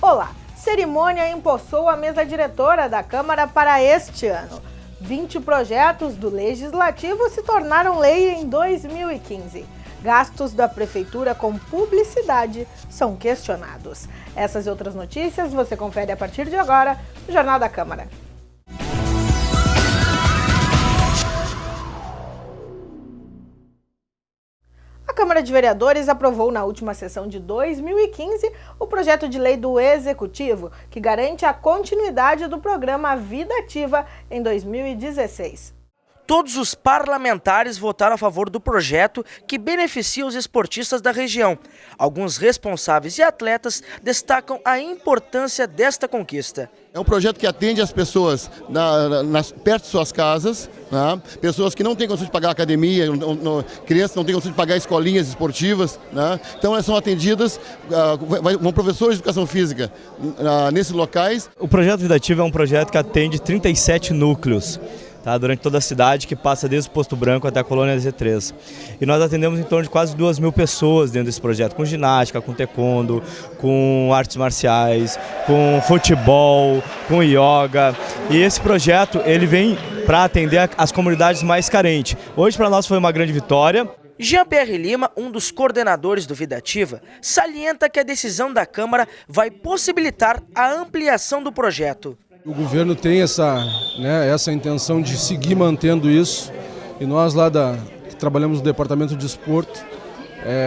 Olá! Cerimônia empossou a mesa diretora da Câmara para este ano. 20 projetos do Legislativo se tornaram lei em 2015. Gastos da Prefeitura com publicidade são questionados. Essas e outras notícias você confere a partir de agora no Jornal da Câmara. A Câmara de Vereadores aprovou na última sessão de 2015 o projeto de lei do Executivo, que garante a continuidade do programa Vida Ativa em 2016. Todos os parlamentares votaram a favor do projeto que beneficia os esportistas da região. Alguns responsáveis e atletas destacam a importância desta conquista. É um projeto que atende as pessoas perto de suas casas, né? Pessoas que não têm condição de pagar academia, crianças que não têm condição de pagar escolinhas esportivas, né? Então elas são atendidas, vão professores de educação física nesses locais. O projeto Vida Ativa é um projeto que atende 37 núcleos. Durante toda a cidade, que passa desde o Posto Branco até a Colônia Z3. E nós atendemos em torno de quase 2.000 pessoas dentro desse projeto, com ginástica, com taekwondo, com artes marciais, com futebol, com yoga. E esse projeto ele vem para atender as comunidades mais carentes. Hoje para nós foi uma grande vitória. Jean-Pierre Lima, um dos coordenadores do Vida Ativa, salienta que a decisão da Câmara vai possibilitar a ampliação do projeto. O governo tem essa intenção de seguir mantendo isso, e nós lá que trabalhamos no Departamento de Esporte,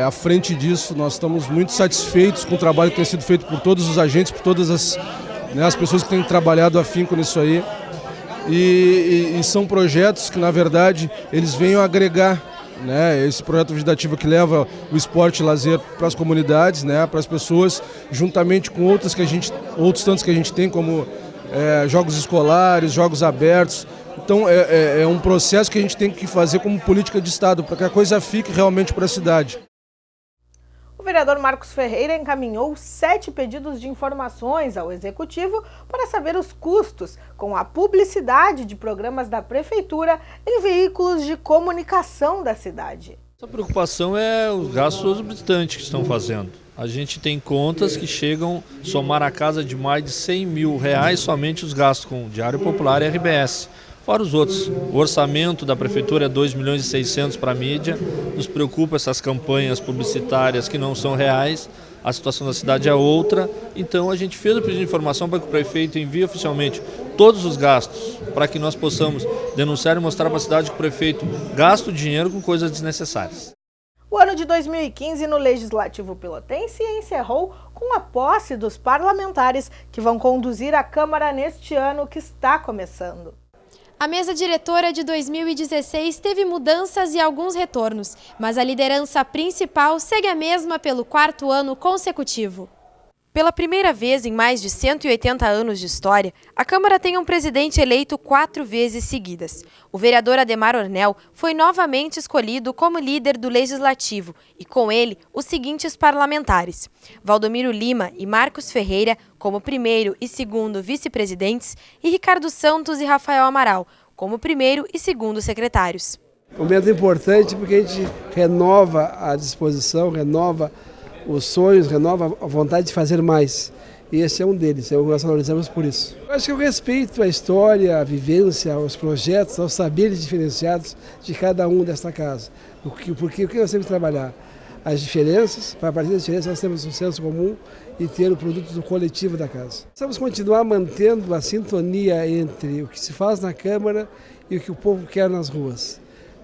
à frente disso, nós estamos muito satisfeitos com o trabalho que tem sido feito por todos os agentes, por todas as pessoas que têm trabalhado afinco nisso aí. E são projetos que, na verdade, eles venham agregar, esse projeto Vida Ativa que leva o esporte e lazer para as comunidades, para as pessoas, juntamente com outros tantos que a gente tem, como jogos escolares, jogos abertos. Então é um processo que a gente tem que fazer como política de Estado, para que a coisa fique realmente para a cidade. O vereador Marcos Ferreira encaminhou 7 pedidos de informações ao Executivo para saber os custos com a publicidade de programas da Prefeitura em veículos de comunicação da cidade. A preocupação é os gastos exorbitantes que estão fazendo. A gente tem contas que chegam a somar a casa de mais de R$100 mil somente os gastos com Diário Popular e RBS. Fora os outros. O orçamento da Prefeitura é 2.600.000 para a mídia. Nos preocupa essas campanhas publicitárias que não são reais. A situação da cidade é outra. Então a gente fez o pedido de informação para que o prefeito envie oficialmente todos os gastos, para que nós possamos denunciar e mostrar para a cidade que o prefeito gasta o dinheiro com coisas desnecessárias. O ano de 2015 no Legislativo Pelotense encerrou com a posse dos parlamentares que vão conduzir a Câmara neste ano que está começando. A mesa diretora de 2016 teve mudanças e alguns retornos, mas a liderança principal segue a mesma pelo 4º ano consecutivo. Pela primeira vez em mais de 180 anos de história, a Câmara tem um presidente eleito 4 vezes seguidas. O vereador Ademar Ornel foi novamente escolhido como líder do Legislativo e, com ele, os seguintes parlamentares: Valdomiro Lima e Marcos Ferreira como primeiro e segundo vice-presidentes e Ricardo Santos e Rafael Amaral como primeiro e segundo secretários. Um momento importante porque a gente renova a disposição, renova os sonhos, renova a vontade de fazer mais. E esse é um deles, nós valorizamos por isso. Eu acho que eu respeito a história, a vivência, os projetos, os saberes diferenciados de cada um desta casa. Porque o que nós temos que trabalhar? As diferenças, para a partir das diferenças nós temos um senso comum e ter o produto do coletivo da casa. Precisamos continuar mantendo a sintonia entre o que se faz na Câmara e o que o povo quer nas ruas.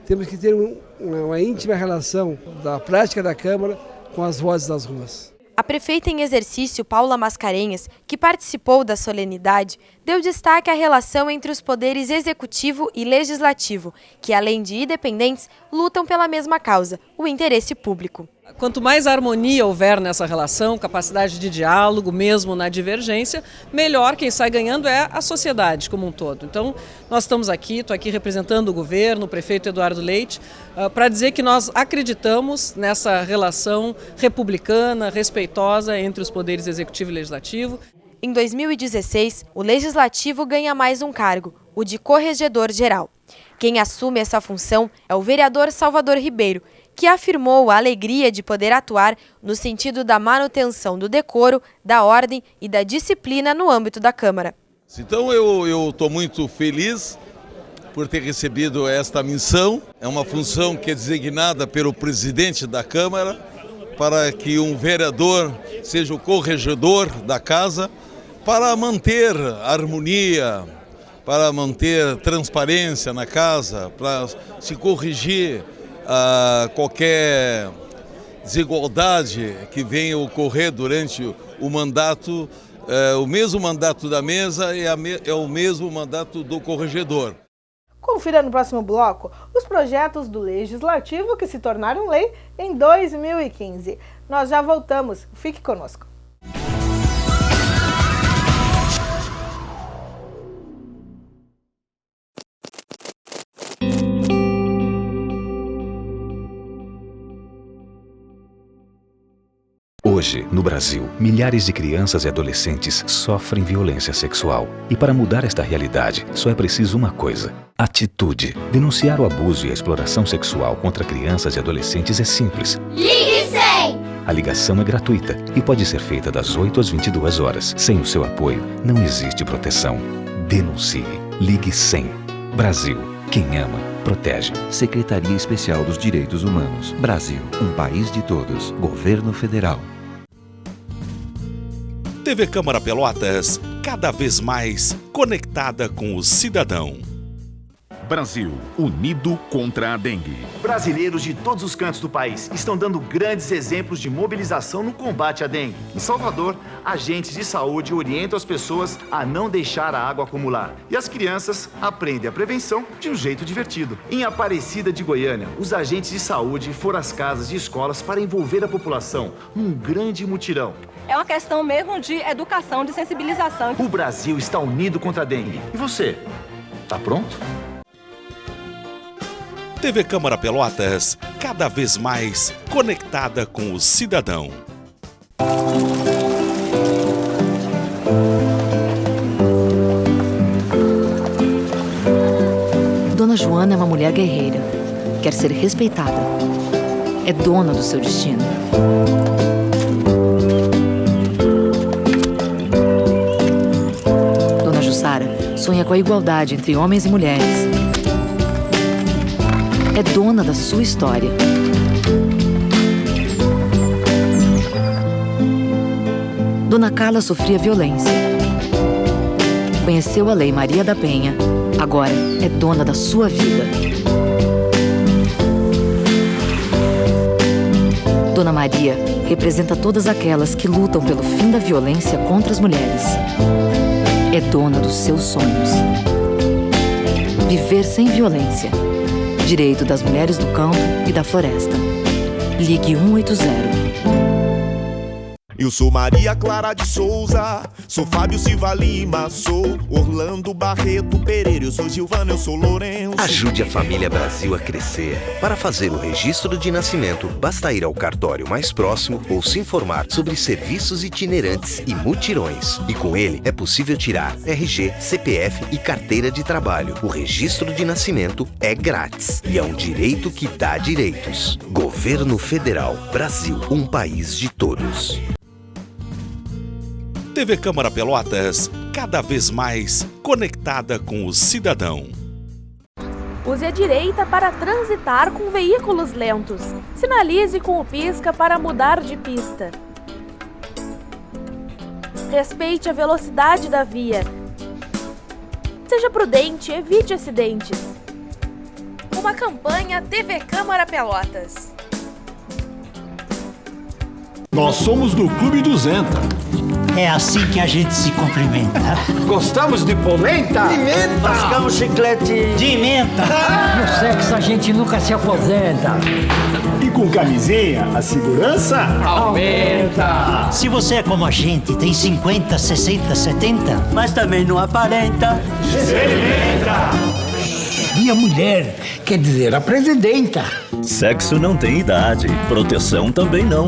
Temos que ter uma íntima relação da prática da Câmara com as vozes das ruas. A prefeita em exercício, Paula Mascarenhas, que participou da solenidade, deu destaque à relação entre os poderes executivo e legislativo, que, além de independentes, lutam pela mesma causa, o interesse público. Quanto mais harmonia houver nessa relação, capacidade de diálogo, mesmo na divergência, melhor quem sai ganhando é a sociedade como um todo. Então, nós estamos aqui, estou aqui representando o governo, o prefeito Eduardo Leite, para dizer que nós acreditamos nessa relação republicana, respeitosa entre os poderes executivo e legislativo. Em 2016, o Legislativo ganha mais um cargo, o de corregedor-geral. Quem assume essa função é o vereador Salvador Ribeiro, que afirmou a alegria de poder atuar no sentido da manutenção do decoro, da ordem e da disciplina no âmbito da Câmara. Então eu estou muito feliz por ter recebido esta missão. É uma função que é designada pelo presidente da Câmara para que um vereador seja o corregedor da casa, para manter harmonia, para manter transparência na casa, para se corrigir qualquer desigualdade que venha ocorrer durante o mandato. O mesmo mandato da mesa é o mesmo mandato do corregedor. Confira no próximo bloco os projetos do Legislativo que se tornaram lei em 2015. Nós já voltamos, fique conosco. Hoje, no Brasil, milhares de crianças e adolescentes sofrem violência sexual. E para mudar esta realidade, só é preciso uma coisa: atitude. Denunciar o abuso e a exploração sexual contra crianças e adolescentes é simples. Ligue 100! A ligação é gratuita e pode ser feita das 8 às 22 horas. Sem o seu apoio, não existe proteção. Denuncie. Ligue 100. Brasil. Quem ama, protege. Secretaria Especial dos Direitos Humanos. Brasil. Um país de todos. Governo Federal. TV Câmara Pelotas, cada vez mais conectada com o cidadão. Brasil, unido contra a dengue. Brasileiros de todos os cantos do país estão dando grandes exemplos de mobilização no combate à dengue. Em Salvador, agentes de saúde orientam as pessoas a não deixar a água acumular. E as crianças aprendem a prevenção de um jeito divertido. Em Aparecida de Goiânia, os agentes de saúde foram às casas e escolas para envolver a população num grande mutirão. É uma questão mesmo de educação, de sensibilização. O Brasil está unido contra a dengue. E você, tá pronto? TV Câmara Pelotas, cada vez mais conectada com o cidadão. Dona Joana é uma mulher guerreira. Quer ser respeitada. É dona do seu destino. Dona Jussara sonha com a igualdade entre homens e mulheres. É dona da sua história. Dona Carla sofria violência. Conheceu a Lei Maria da Penha. Agora é dona da sua vida. Dona Maria representa todas aquelas que lutam pelo fim da violência contra as mulheres. É dona dos seus sonhos. Viver sem violência. Direito das mulheres do campo e da floresta. Ligue 180. Eu sou Maria Clara de Souza, sou Fábio Silva Lima, sou Orlando Barreto Pereira, eu sou Gilvana, eu sou Lourenço. Ajude a família Brasil a crescer. Para fazer o registro de nascimento, basta ir ao cartório mais próximo ou se informar sobre serviços itinerantes e mutirões. E com ele é possível tirar RG, CPF e carteira de trabalho. O registro de nascimento é grátis e é um direito que dá direitos. Governo Federal. Brasil, um país de todos. TV Câmara Pelotas, cada vez mais conectada com o cidadão. Use a direita para transitar com veículos lentos. Sinalize com o pisca para mudar de pista. Respeite a velocidade da via. Seja prudente, evite acidentes. Uma campanha TV Câmara Pelotas. Nós somos do Clube 200. É assim que a gente se cumprimenta. Gostamos de polenta? Pimenta! Mascamos chiclete de menta! No sexo a gente nunca se aposenta. E com camisinha, a segurança aumenta. Se você é como a gente, tem 50, 60, 70, mas também não aparenta. Experimenta! Minha mulher, quer dizer, a presidenta. Sexo não tem idade, proteção também não.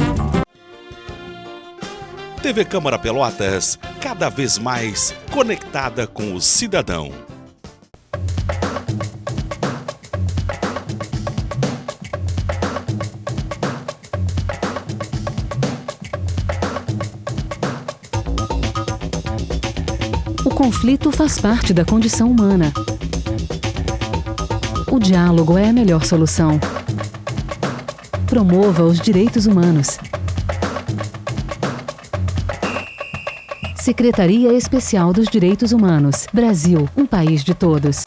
TV Câmara Pelotas, cada vez mais conectada com o cidadão. conflito faz parte da condição humana. O diálogo é a melhor solução. Promova os direitos humanos. Secretaria Especial dos Direitos Humanos. Brasil, um país de todos.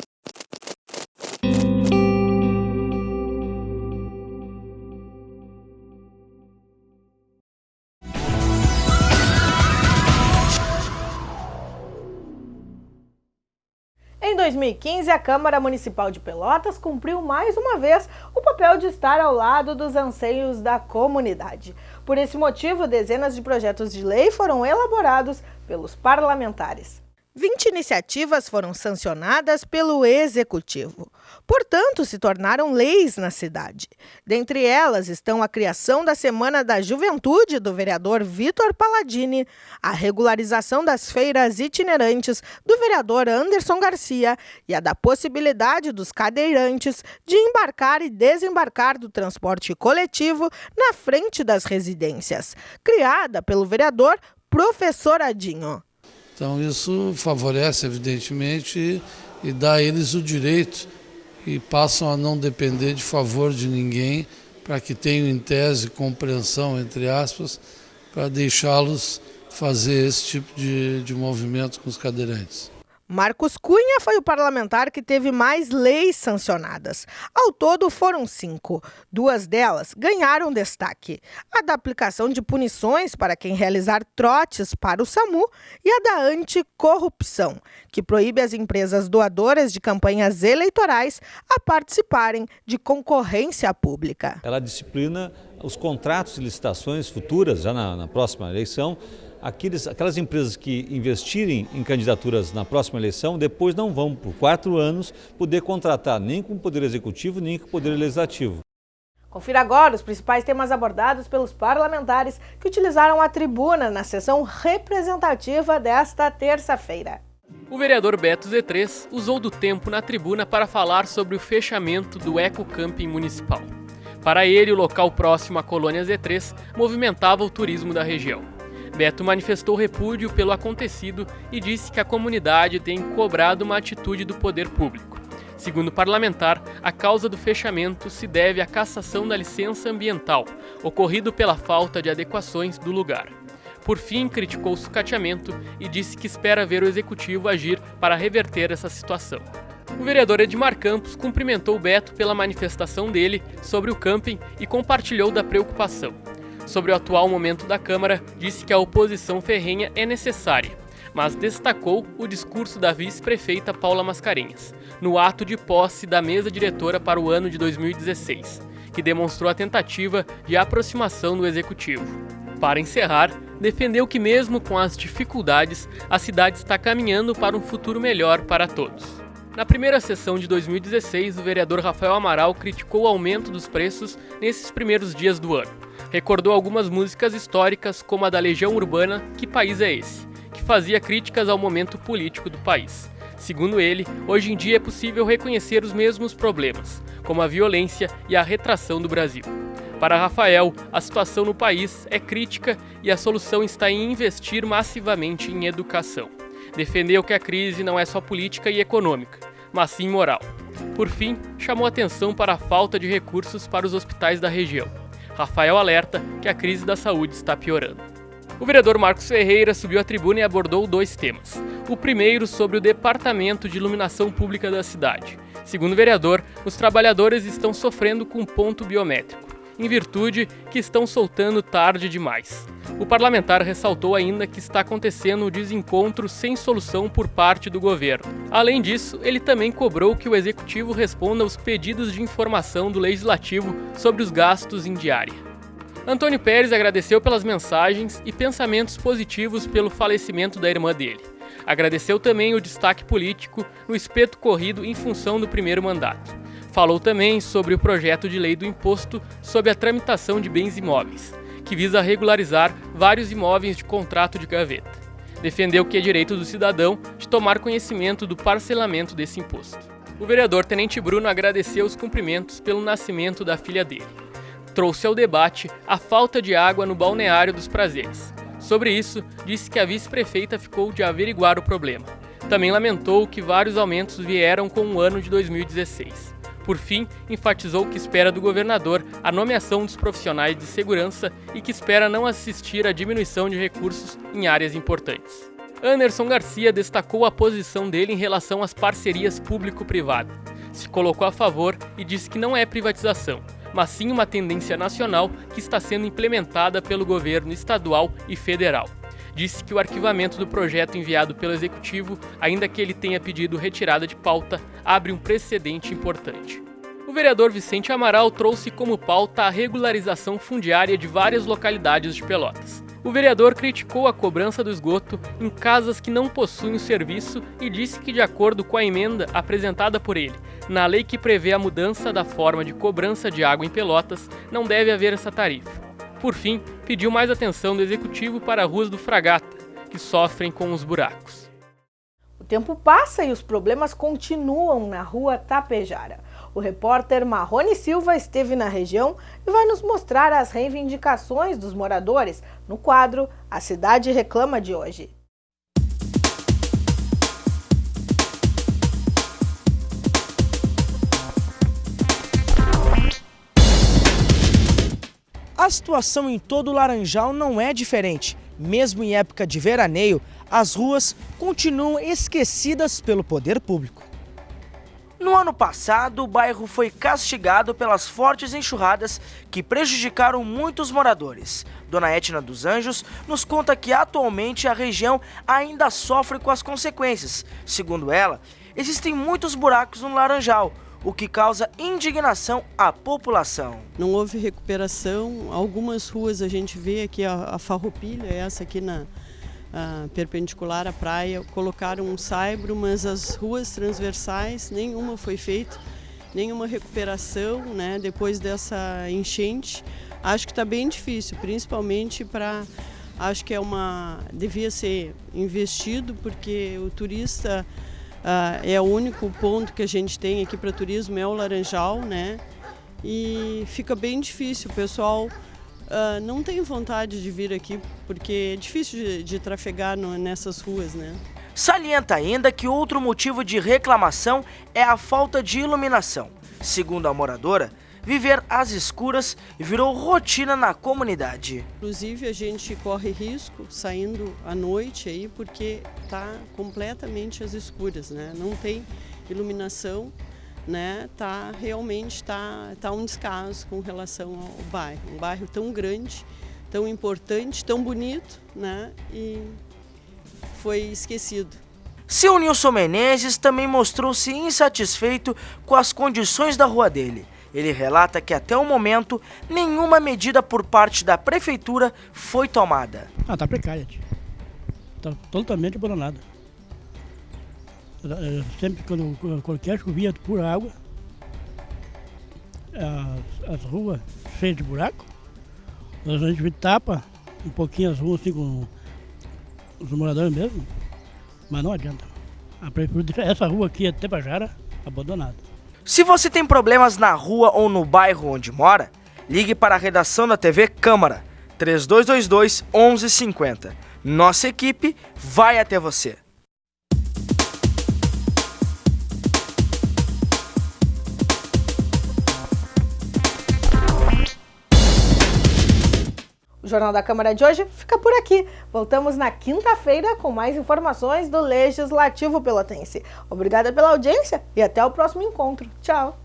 Em 2015, a Câmara Municipal de Pelotas cumpriu mais uma vez o papel de estar ao lado dos anseios da comunidade. Por esse motivo, dezenas de projetos de lei foram elaborados pelos parlamentares. 20 iniciativas foram sancionadas pelo Executivo. Portanto, se tornaram leis na cidade. Dentre elas estão a criação da Semana da Juventude do vereador Vitor Palladini, a regularização das feiras itinerantes do vereador Anderson Garcia e a da possibilidade dos cadeirantes de embarcar e desembarcar do transporte coletivo na frente das residências, criada pelo vereador Professor Adinho. Então isso favorece, evidentemente, e dá a eles o direito e passam a não depender de favor de ninguém para que tenham, em tese, compreensão, entre aspas, para deixá-los fazer esse tipo de movimento com os cadeirantes. Marcos Cunha foi o parlamentar que teve mais leis sancionadas. Ao todo foram 5. 2 delas ganharam destaque. A da aplicação de punições para quem realizar trotes para o SAMU e a da anticorrupção, que proíbe as empresas doadoras de campanhas eleitorais a participarem de concorrência pública. Ela disciplina os contratos e licitações futuras, já na próxima eleição. Aquelas empresas que investirem em candidaturas na próxima eleição, depois não vão, por 4 anos, poder contratar nem com o Poder Executivo, nem com o Poder Legislativo. Confira agora os principais temas abordados pelos parlamentares que utilizaram a tribuna na sessão representativa desta terça-feira. O vereador Beto Z3 usou do tempo na tribuna para falar sobre o fechamento do Eco Camping Municipal. Para ele, o local próximo à colônia Z3 movimentava o turismo da região. Beto manifestou repúdio pelo acontecido e disse que a comunidade tem cobrado uma atitude do poder público. Segundo o parlamentar, a causa do fechamento se deve à cassação da licença ambiental, ocorrido pela falta de adequações do lugar. Por fim, criticou o sucateamento e disse que espera ver o Executivo agir para reverter essa situação. O vereador Edmar Campos cumprimentou Beto pela manifestação dele sobre o camping e compartilhou da preocupação. Sobre o atual momento da Câmara, disse que a oposição ferrenha é necessária, mas destacou o discurso da vice-prefeita Paula Mascarenhas, no ato de posse da mesa diretora para o ano de 2016, que demonstrou a tentativa de aproximação do Executivo. Para encerrar, defendeu que mesmo com as dificuldades, a cidade está caminhando para um futuro melhor para todos. Na primeira sessão de 2016, o vereador Rafael Amaral criticou o aumento dos preços nesses primeiros dias do ano. Recordou algumas músicas históricas, como a da Legião Urbana, Que País é Esse?, que fazia críticas ao momento político do país. Segundo ele, hoje em dia é possível reconhecer os mesmos problemas, como a violência e a retração do Brasil. Para Rafael, a situação no país é crítica e a solução está em investir massivamente em educação. Defendeu que a crise não é só política e econômica, mas sim moral. Por fim, chamou atenção para a falta de recursos para os hospitais da região. Rafael alerta que a crise da saúde está piorando. O vereador Marcos Ferreira subiu à tribuna e abordou 2 temas. O primeiro sobre o Departamento de Iluminação Pública da cidade. Segundo o vereador, os trabalhadores estão sofrendo com ponto biométrico, em virtude que estão soltando tarde demais. O parlamentar ressaltou ainda que está acontecendo um desencontro sem solução por parte do governo. Além disso, ele também cobrou que o Executivo responda aos pedidos de informação do Legislativo sobre os gastos em diária. Antônio Pérez agradeceu pelas mensagens e pensamentos positivos pelo falecimento da irmã dele. Agradeceu também o destaque político no espeto corrido em função do primeiro mandato. Falou também sobre o projeto de lei do imposto sobre a tramitação de bens imóveis, que visa regularizar vários imóveis de contrato de gaveta. Defendeu que é direito do cidadão de tomar conhecimento do parcelamento desse imposto. O vereador Tenente Bruno agradeceu os cumprimentos pelo nascimento da filha dele. Trouxe ao debate a falta de água no balneário dos Prazeres. Sobre isso, disse que a vice-prefeita ficou de averiguar o problema. Também lamentou que vários aumentos vieram com o ano de 2016. Por fim, enfatizou que espera do governador a nomeação dos profissionais de segurança e que espera não assistir à diminuição de recursos em áreas importantes. Anderson Garcia destacou a posição dele em relação às parcerias público-privada. Se colocou a favor e disse que não é privatização, mas sim uma tendência nacional que está sendo implementada pelo governo estadual e federal. Disse que o arquivamento do projeto enviado pelo Executivo, ainda que ele tenha pedido retirada de pauta, abre um precedente importante. O vereador Vicente Amaral trouxe como pauta a regularização fundiária de várias localidades de Pelotas. O vereador criticou a cobrança do esgoto em casas que não possuem o serviço e disse que, de acordo com a emenda apresentada por ele, na lei que prevê a mudança da forma de cobrança de água em Pelotas, não deve haver essa tarifa. Por fim, pediu mais atenção do Executivo para as ruas do Fragata, que sofrem com os buracos. O tempo passa e os problemas continuam na rua Tapejara. O repórter Marrone Silva esteve na região e vai nos mostrar as reivindicações dos moradores no quadro A Cidade Reclama de hoje. A situação em todo o Laranjal não é diferente. Mesmo em época de veraneio, as ruas continuam esquecidas pelo poder público. No ano passado, o bairro foi castigado pelas fortes enxurradas que prejudicaram muitos moradores. Dona Etna dos Anjos nos conta que atualmente a região ainda sofre com as consequências. Segundo ela, existem muitos buracos no Laranjal, o que causa indignação à população. Não houve recuperação, algumas ruas a gente vê aqui, a Farroupilha, essa aqui na perpendicular à praia, colocaram um saibro, mas as ruas transversais, nenhuma foi feita, nenhuma recuperação, né, depois dessa enchente. Acho que está bem difícil, principalmente acho que devia ser investido, porque o turista é o único ponto que a gente tem aqui para turismo, é o Laranjal, né? E fica bem difícil, o pessoal não tem vontade de vir aqui, porque é difícil de trafegar nessas ruas, né? Salienta ainda que outro motivo de reclamação é a falta de iluminação. Segundo a moradora, viver às escuras virou rotina na comunidade. Inclusive a gente corre risco saindo à noite aí, porque está completamente às escuras, né? Não tem iluminação, né? Realmente tá um descaso com relação ao bairro. Um bairro tão grande, tão importante, tão bonito, né? E foi esquecido. Seu Nilson Menezes também mostrou-se insatisfeito com as condições da rua dele. Ele relata que até o momento nenhuma medida por parte da prefeitura foi tomada. Tá precária, tá totalmente abandonada. Sempre quando qualquer chovia por água, as ruas cheias de buraco, a gente tapa um pouquinho as ruas assim com os moradores mesmo, mas não adianta. A prefeitura deixa essa rua aqui até Tapejara abandonada. Se você tem problemas na rua ou no bairro onde mora, ligue para a redação da TV Câmara, 3222 1150. Nossa equipe vai até você. O Jornal da Câmara de hoje fica por aqui. Voltamos na quinta-feira com mais informações do Legislativo Pelotense. Obrigada pela audiência e até o próximo encontro. Tchau!